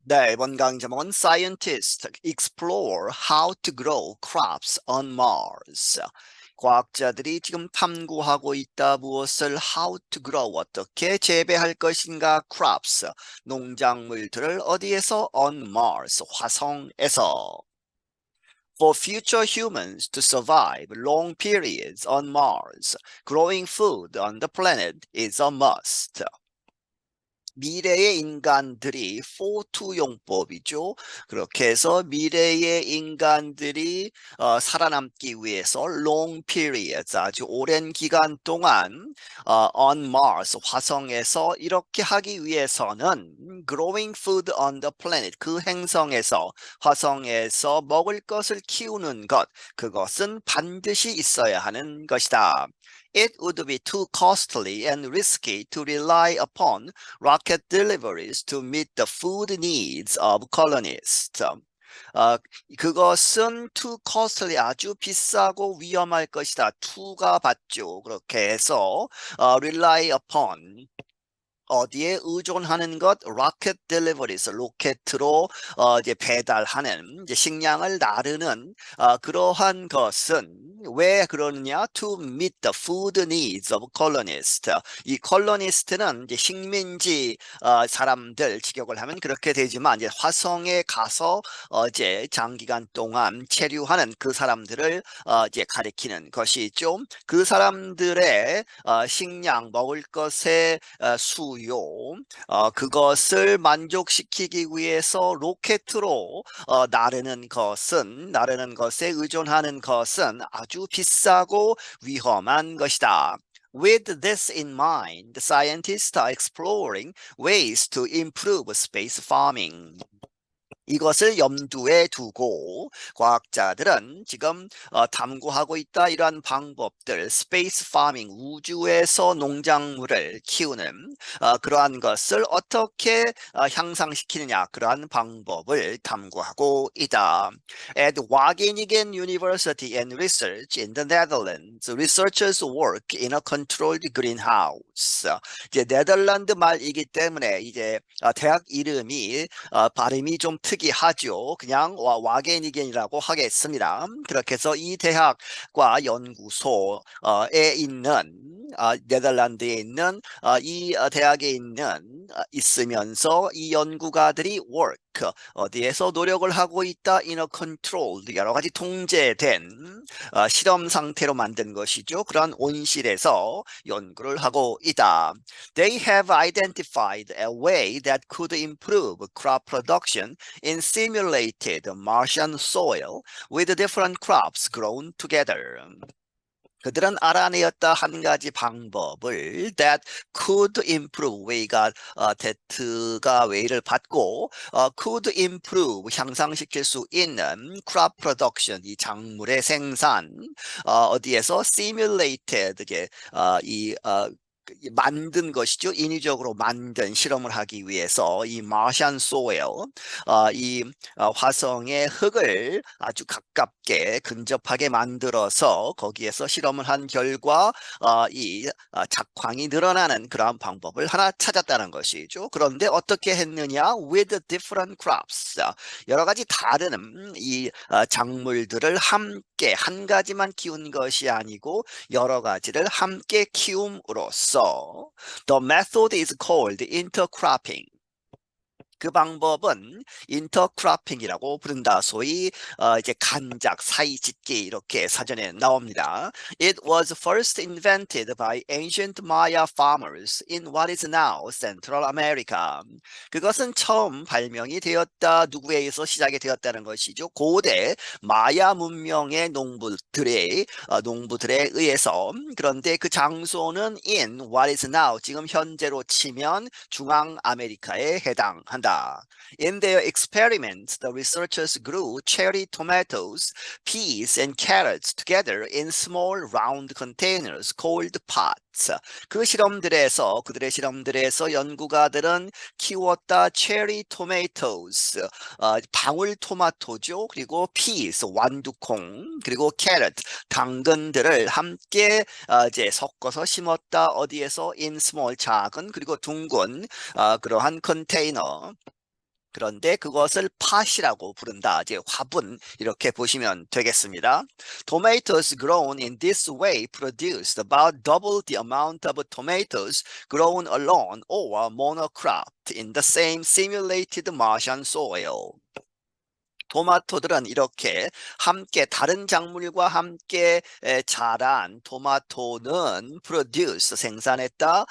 네, 이번 강의 제목은 Scientists explore how to grow crops on Mars. 과학자들이 지금 탐구하고 있다. 무엇을 how to grow, 어떻게 재배할 것인가, crops, 농작물들을 어디에서 on Mars, 화성에서. For future humans to survive long periods on Mars, growing food on the planet is a must. 미래의 인간들이 포투용법이죠. 그렇게 해서 미래의 인간들이 살아남기 위해서 long periods, 아주 오랜 기간 동안 on Mars, 화성에서 이렇게 하기 위해서는 growing food on the planet, 그 행성에서, 화성에서 먹을 것을 키우는 것, 그것은 반드시 있어야 하는 것이다. It would be too costly and risky to rely upon rocket deliveries to meet the food needs of colonists. 어, 그것은 too costly, 아주 비싸고 위험할 것이다. to가 받죠. 그렇게 해서 rely upon, 어디에 의존하는 것, rocket deliveries, 로켓으로 이제 배달하는, 이제 식량을 나르는 그러한 것은 왜 그러느냐? To meet the food needs of colonists. 이 colonist는 이제 식민지 사람들, 직역을 하면 그렇게 되지만 이제 화성에 가서 이제 장기간 동안 체류하는 그 사람들을 이제 가리키는 것이죠. 그 사람들의 식량, 먹을 것의 수요, 그것을 만족시키기 위해서 로켓으로 나르는 것에 의존하는 것은 아주 비싸고 위험한 것이다. With this in mind, scientists are exploring ways to improve space farming. 이것을 염두에 두고 과학자들은 지금 탐구하고 있다. 이러한 방법들, 스페이스 파밍, 우주에서 농작물을 키우는 그러한 것을 어떻게 향상시키느냐, 그러한 방법을 탐구하고 있다. At Wageningen University and Research in the Netherlands, researchers work in a controlled greenhouse. 이제 네덜란드 말이기 때문에 이제 대학 이름이 발음이 좀 특이하죠. 그냥 와게니겐이라고 하겠습니다. 그렇게 해서 이 대학과 연구소에 있는 네덜란드에 있는 이 대학에 있으면서 이 연구가들이 work, 어디에서 노력을 하고 있다. in a controlled, 여러 가지 통제된 실험 상태로 만든 것이죠. 그런 온실에서 연구를 하고 있다. They have identified a way that could improve crop production in simulated Martian soil with different crops grown together. 그들은 알아내었다. 한 가지 방법을 that could improve, way가 that가 way를 받고 could improve, 향상시킬 수 있는 crop production, 이 작물의 생산, 어디에서 simulated, 이제 만든 것이죠. 인위적으로 만든 실험을 하기 위해서 이 마션 소일, 이 화성의 흙을 아주 가깝게 근접하게 만들어서 거기에서 실험을 한 결과 이 작황이 늘어나는 그러한 방법을 하나 찾았다는 것이죠. 그런데 어떻게 했느냐? With different crops, 여러 가지 다른 이 작물들을 함께 한 가지만 키운 것이 아니고 여러 가지를 함께 키움으로써 the method is called intercropping. 그 방법은 인터크로핑이라고 부른다. 소위 이제 간작, 사이짓기, 이렇게 사전에 나옵니다. It was first invented by ancient Maya farmers in what is now Central America. 그것은 처음 발명이 되었다. 누구에 의해서 시작이 되었다는 것이죠. 고대 마야 문명의 농부들에 의해서. 그런데 그 장소는 in what is now, 지금 현재로 치면 중앙 아메리카에 해당한다. In their experiments, the researchers grew cherry tomatoes, peas, and carrots together in small round containers called pots. 그들의 실험들에서 연구가들은 키웠다. 체리 토마토스, 방울 토마토죠. 그리고 peas, 완두콩, 그리고 carrot, 당근들을 함께 이제 섞어서 심었다. 어디에서? in small, 작은, 그리고 둥근 그러한 컨테이너. 그런데 그것을 팟이라고 부른다. 이제 화분 이렇게 보시면 되겠습니다. Tomatoes grown in this way produced about double the amount of tomatoes grown alone or monocropped in the same simulated Martian soil. 토마토들은 이렇게 함께 다른 작물과 함께 자란 토마토는 produce 생산했다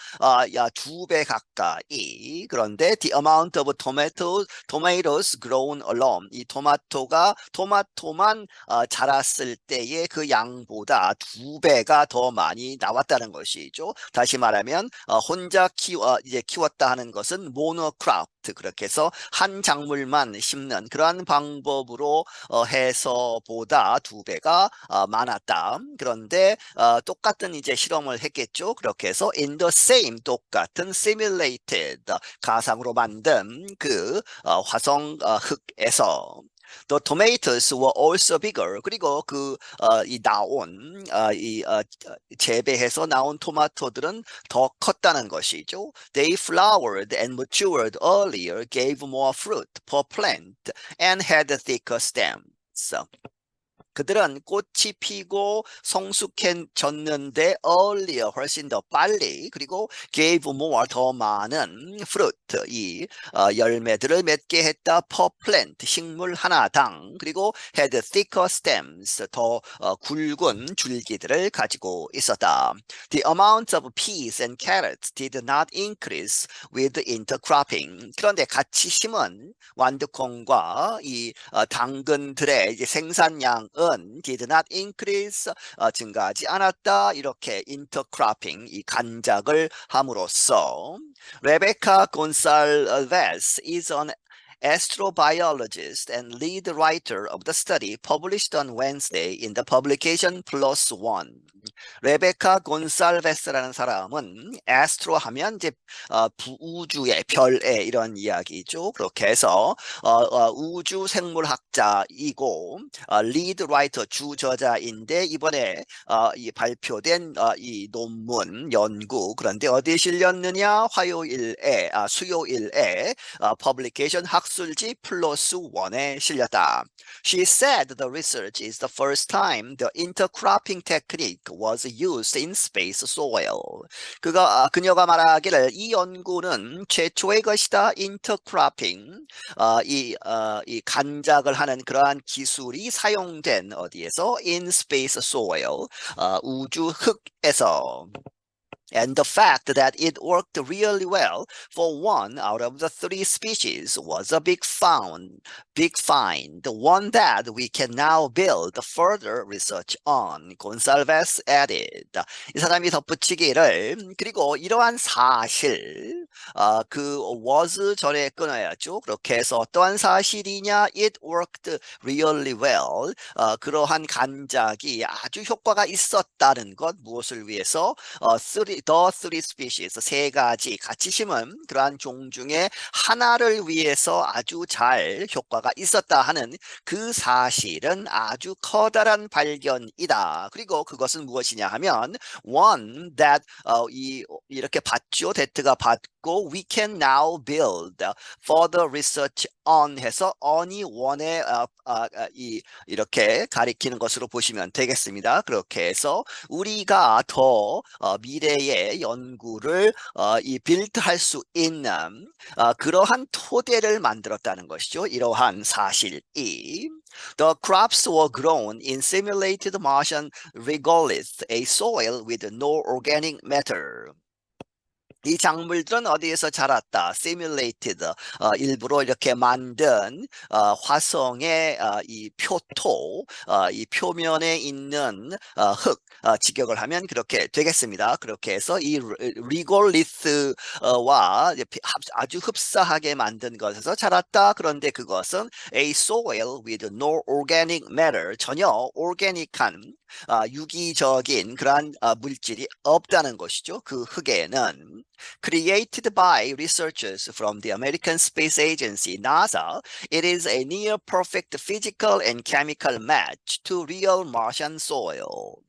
야 2배 가까이. 그런데 the amount of tomatoes grown alone 이 토마토만 자랐을 때의 그 양보다 2배가 더 많이 나왔다는 것이죠. 다시 말하면 혼자 키웠다 하는 것은 monocrop 그렇게 해서 한 작물만 심는 그러한 방법으로 해서보다 2배가 많았다. 그런데 똑같은 이제 실험을 했겠죠. 그렇게 해서 in the same 똑같은 simulated 가상으로 만든 그 화성 흙에서 The tomatoes were also bigger. 그리고 이 나온 재배해서 나온 토마토들은 더 컸다는 것이죠. They flowered and matured earlier, gave more fruit per plant, and had thicker stems. 그들은 꽃이 피고 성숙해졌는데 earlier 훨씬 더 빨리 그리고 gave more 더 많은 fruit 이 열매들을 맺게 했다 per plant 식물 하나당 그리고 had thicker stems 더 굵은 줄기들을 가지고 있었다. The amount of peas and carrots did not increase with intercropping. 그런데 같이 심은 완두콩과 이 당근들의 이제 생산량은 did not increase 증가하지 않았다. 이렇게 intercropping 이 간작을 함으로써 Rebecca Gonzalez is an astrobiologist and lead writer of the study published on Wednesday in the publication PLOS ONE. 레베카 곤살베스라는 사람은 에스트로 하면 이제 우주의 별의 이런 이야기죠. 그렇게 해서 우주 생물학자이고 리드 라이터 주저자인데 이번에 이 발표된 이 논문 연구 그런데 어디에 실렸느냐 수요일에 퍼블리케이션 학술지 플러스 원에 실렸다. She said the research is the first time the intercropping technique was used in space soil. 그녀가 말하기를 이 연구는 최초의 것이다. intercropping 이 간작을 하는 그러한 기술이 사용된 어디에서 in space soil 우주 흙에서. And the fact that it worked really well for one out of the 3 species was a big find, one that we can now build further research on, Gonsalves added. 이 사람이 덧붙이기를 그리고 이러한 사실 그 was 전에 끊어야죠. 그렇게 해서 어떠한 사실이냐 it worked really well 그러한 간작이 아주 효과가 있었다는 것 무엇을 위해서 the 3 species 3가지 같이 심은 그러한 종 중에 하나를 위해서 아주 잘 효과가 있었다 하는 그 사실은 아주 커다란 발견이다. 그리고 그것은 무엇이냐 하면 one that 이렇게 받죠. that가 받고 we can now build further research on 해서 on이 원에 이렇게 가리키는 것으로 보시면 되겠습니다. 그렇게 해서 우리가 더 미래의 연구를 빌드할 수 있는 그러한 토대를 만들었다는 것이죠. 이러한 사실이 The crops were grown in simulated Martian regolith, a soil with no organic matter. 이 작물들은 어디에서 자랐다? Simulated, 일부러 이렇게 만든 화성의 이 표토, 이 표면에 있는 흙, 직역을 하면 그렇게 되겠습니다. 그렇게 해서 이 리골리스와 아주 흡사하게 만든 것에서 자랐다. 그런데 그것은 a soil with no organic matter, 전혀 organic한 유기적인 그러한 물질이 없다는 것이죠. 그 흙에는. Created by researchers from the American Space Agency, NASA, it is a near perfect physical and chemical match to real Martian soil.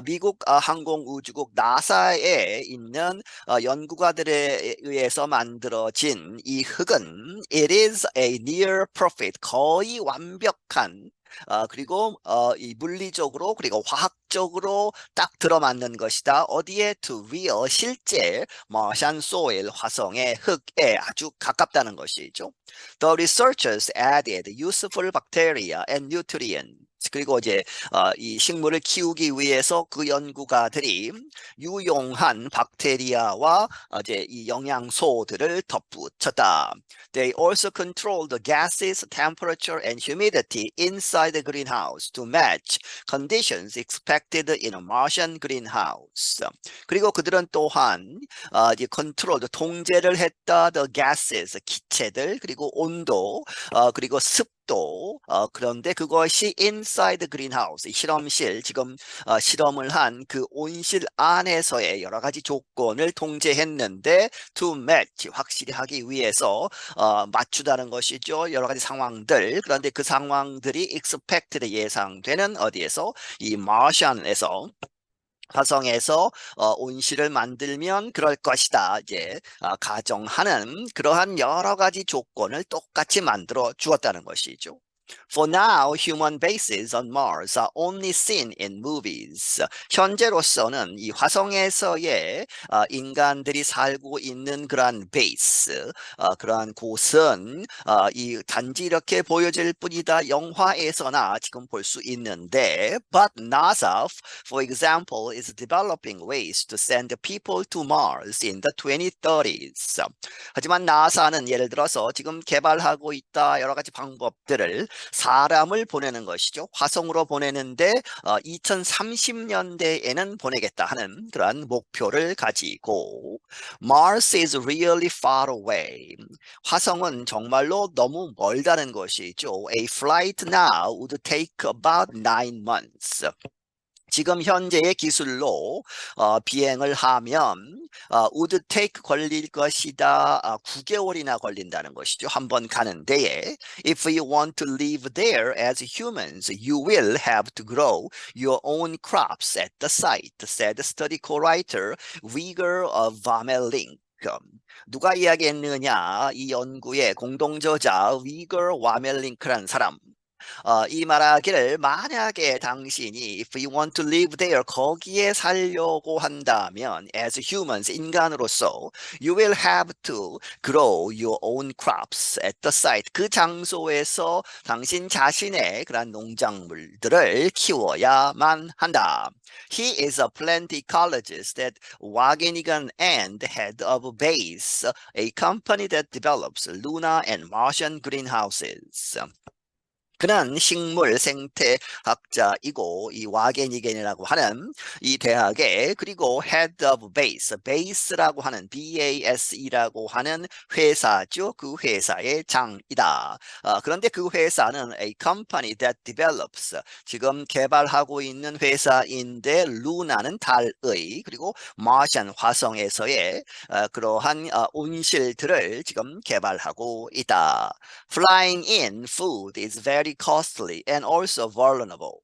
미국 항공우주국 나사에 있는 연구가들에 의해서 만들어진 이 흙은 it is a near perfect 거의 완벽한 그리고 이 물리적으로 그리고 화학적으로 딱 들어맞는 것이다. 어디에 to real 실제 Martian soil 화성의 흙에 아주 가깝다는 것이죠. The researchers added useful bacteria and nutrients. 그리고 이제 이 식물을 키우기 위해서 그 연구가들이 유용한 박테리아와 이제 이 영양소들을 덧붙였다. They also control the gases, temperature, and humidity inside the greenhouse to match conditions expected in a Martian greenhouse. 그리고 그들은 또한 이제 컨트롤, 통제를 했다. The gases, 기체들, 그리고 온도, 그리고 습도. 그런데 그것이 inside the greenhouse, 실험실, 지금 실험을 한 그 온실 안에서의 여러 가지 조건을 통제했는데 to match, 확실히 하기 위해서 맞추다는 것이죠. 여러 가지 상황들. 그런데 그 상황들이 expected, 예상되는 어디에서? 이 Martian에서, 화성에서 온실을 만들면 그럴 것이다. 이제 가정하는 그러한 여러 가지 조건을 똑같이 만들어 주었다는 것이죠. For now, human bases on Mars are only seen in movies. 현재로서는 이 화성에서의 인간들이 살고 있는 그러한 베이스, 그러한 곳은 이 단지 이렇게 보여질 뿐이다. 영화에서나 지금 볼 수 있는데, but NASA, for example, is developing ways to send people to Mars in the 2030s. 하지만 나사는 예를 들어서 지금 개발하고 있다 여러 가지 방법들을 사람을 보내는 것이죠. 화성으로 보내는데 2030년대에는 보내겠다 하는 그러한 목표를 가지고 Mars is really far away. 화성은 정말로 너무 멀다는 것이죠. A flight now would take about 9 months. 지금 현재의 기술로 비행을 하면 would take 걸릴 것이다. 9개월이나 걸린다는 것이죠. 한번 가는 데에. If you want to live there as humans, you will have to grow your own crops at the site, said study co-writer Wigger Vamelink. 누가 이야기했느냐? 이 연구의 공동저자 위거 와멜링크라는 사람. 이 말하기를 만약에 당신이 if you want to live there 거기에 살려고 한다면 as humans 인간으로서 you will have to grow your own crops at the site 그 장소에서 당신 자신의 그런 농작물들을 키워야만 한다. He is a plant ecologist at Wageningen and head of BASE, a company that develops lunar and Martian greenhouses. 그는 식물 생태학자이고 이 와게니겐이라고 하는 이 대학에 그리고 head of base, base라고 하는 BASE라고 하는 회사죠. 그 회사의 장이다. 그런데 그 회사는 a company that develops, 지금 개발하고 있는 회사인데 루나는 달의 그리고 마션 화성에서의 그러한 온실들을 지금 개발하고 있다. Flying in food is very costly and also vulnerable.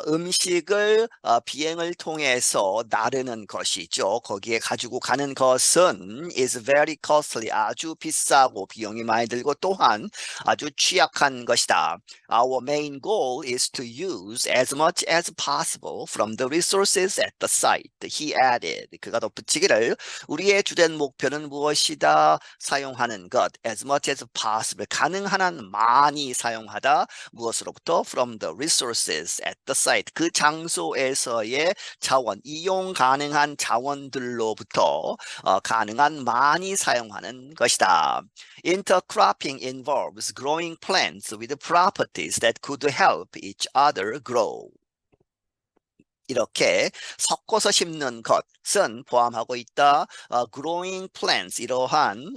음식을 비행을 통해서 나르는 것이죠. 거기에 가지고 가는 것은 is very costly, 아주 비싸고 비용이 많이 들고 또한 아주 취약한 것이다. Our main goal is to use as much as possible from the resources at the site, he added. 그가 덧붙이기를 우리의 주된 목표는 무엇이다? 사용하는 것, as much as possible, 가능한 한 많이 사용하다. 무엇으로부터? From the resources at the site, 그 장소에서의 자원, 이용 가능한 자원들로부터 가능한 많이 사용하는 것이다. Intercropping involves growing plants with properties that could help each other grow. 이렇게 섞어서 심는 것, 것은 포함하고 있다. growing plants 이러한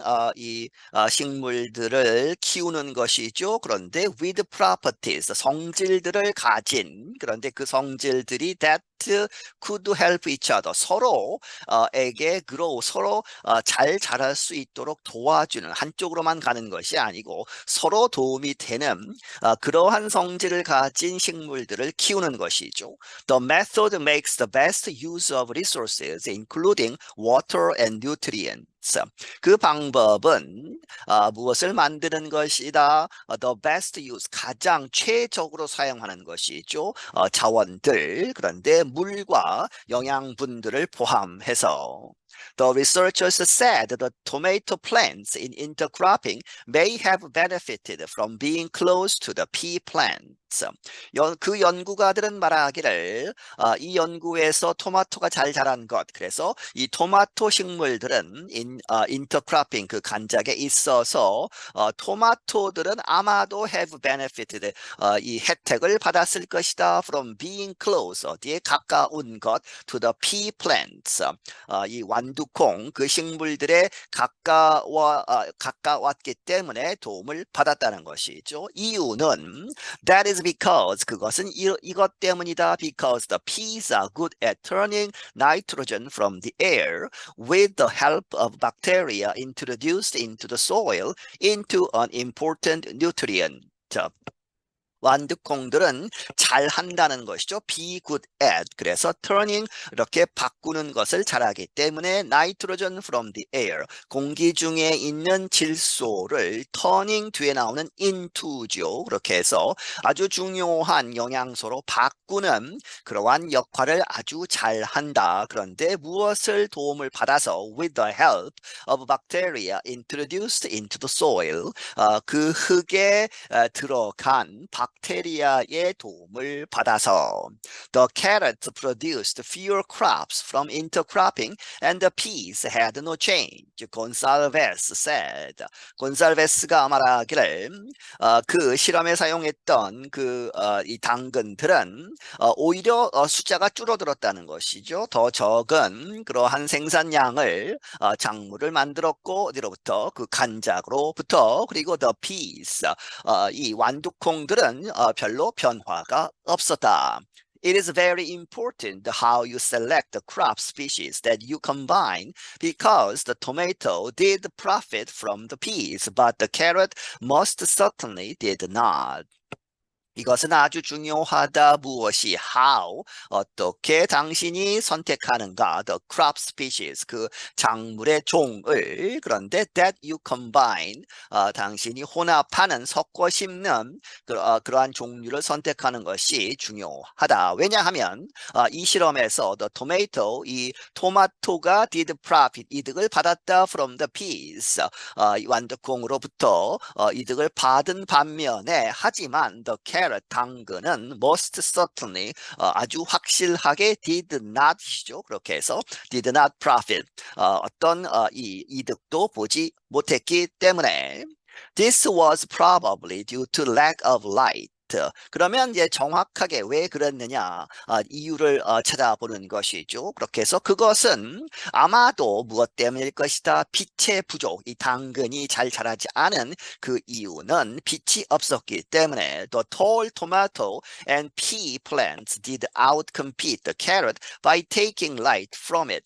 식물들을 키우는 것이죠. 그런데 with properties 성질들을 가진 그런데 그 성질들이 that could help each other 서로에게 grow 서로 잘 자랄 수 있도록 도와주는 한쪽으로만 가는 것이 아니고 서로 도움이 되는 그러한 성질을 가진 식물들을 키우는 것이죠. The method makes the best use of resources, including water and nutrients. 그 방법은 무엇을 만드는 것이다? The best use, 가장 최적으로 사용하는 것이죠. 자원들, 그런데 물과 영양분들을 포함해서. The researchers said the tomato plants in intercropping may have benefited from being close to the pea plants. 그 연구가들은 말하기를 이 연구에서 토마토가 잘 자란 것 그래서 이 토마토 식물들은 인터크로핑 그 간작에 있어서 토마토들은 아마도 have benefited 이 혜택을 받았을 것이다 from being close 어디에 가까운 것 to the pea plants 이 완두콩 그 식물들에 가까웠기 때문에 도움을 받았다는 것이죠. 이유는 that is because 그것은 이것 때문이다. Because the peas are good at turning nitrogen from the air with the help of bacteria introduced into the soil into an important nutrient. 완두콩들은 잘 한다는 것이죠. be good at. 그래서 turning 이렇게 바꾸는 것을 잘하기 때문에 nitrogen from the air. 공기 중에 있는 질소를 turning 뒤에 나오는 into죠. 그렇게 해서 아주 중요한 영양소로 바꾸는 그러한 역할을 아주 잘 한다. 그런데 무엇을 도움을 받아서 with the help of bacteria introduced into the soil. 그 흙에 들어간 박테리아의 도움을 받아서 The carrots produced fewer crops from intercropping and the peas had no change. 곤살베스 said. 곤살베스가 말하기를 그 실험에 사용했던 이 당근들은 오히려 숫자가 줄어들었다는 것이죠. 더 적은 그러한 생산량을 작물을 만들었고 어디로부터 그 간작으로부터 그리고 the peas 이 완두콩들은 별로 변화가 없었다. It is very important how you select the crop species that you combine because the tomato did profit from the peas, but the carrot most certainly did not. 이것은 아주 중요하다. 무엇이 how 어떻게 당신이 선택하는가 the crop species 그 작물의 종을 그런데 that you combine 당신이 혼합하는 섞어 심는 그러한 종류를 선택하는 것이 중요하다. 왜냐하면 이 실험에서 the tomato 이 토마토가 did profit 이득을 받았다 from the peas 완두콩으로부터 이득을 받은 반면에 하지만 the carrot 당근은 most certainly 아주 확실하게 did not이죠. 그렇게 해서 did not profit 어떤 이 이득도 보지 못했기 때문에 this was probably due to lack of light. 그러면 이제 정확하게 왜 그랬느냐 이유를 찾아보는 것이죠. 그렇게 해서 그것은 아마도 무엇 때문일 것이다. 빛의 부족, 이 당근이 잘 자라지 않은 그 이유는 빛이 없었기 때문에 the tall tomato and pea plants did outcompete the carrot by taking light from it.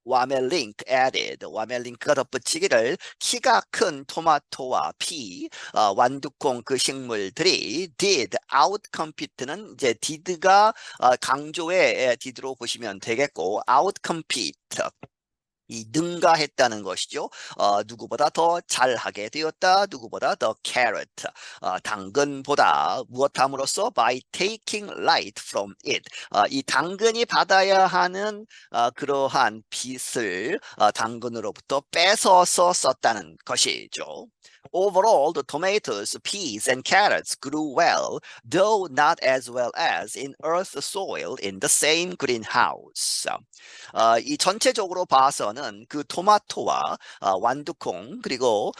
와멜링크 added, 와멜링크가 덧붙이기를 키가 큰 토마토와 피, 완두콩 그 식물들이 did, outcompete는 이제 did가 강조의 did로 보시면 되겠고 outcompete 이 능가했다는 것이죠. 누구보다 더 잘하게 되었다. 누구보다 더 carrot. 당근보다 무엇함으로써 by taking light from it. 이 당근이 받아야 하는 그러한 빛을 당근으로부터 뺏어서 썼다는 것이죠. Overall, the tomatoes, peas, and carrots grew well, though not as well as in earth soil in the same greenhouse. 이 전체적으로 봐서는 그 토마토와 완두콩 그리고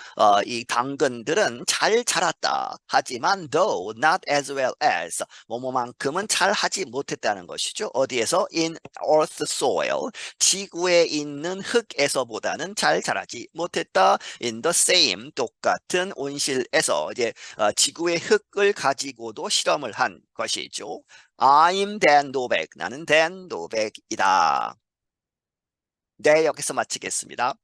이 당근들은 잘 자랐다. 하지만 though not as well as 뭐뭐만큼은 잘 하지 못했다는 것이죠. 어디에서? In earth soil. 지구에 있는 흙에서보다는 잘 자라지 못했다. In the same. 똑같은 온실에서 이제 지구의 흙을 가지고도 실험을 한 것이죠. I'm Dan 노백. 나는 Dan 노백이다. 네, 여기서 마치겠습니다.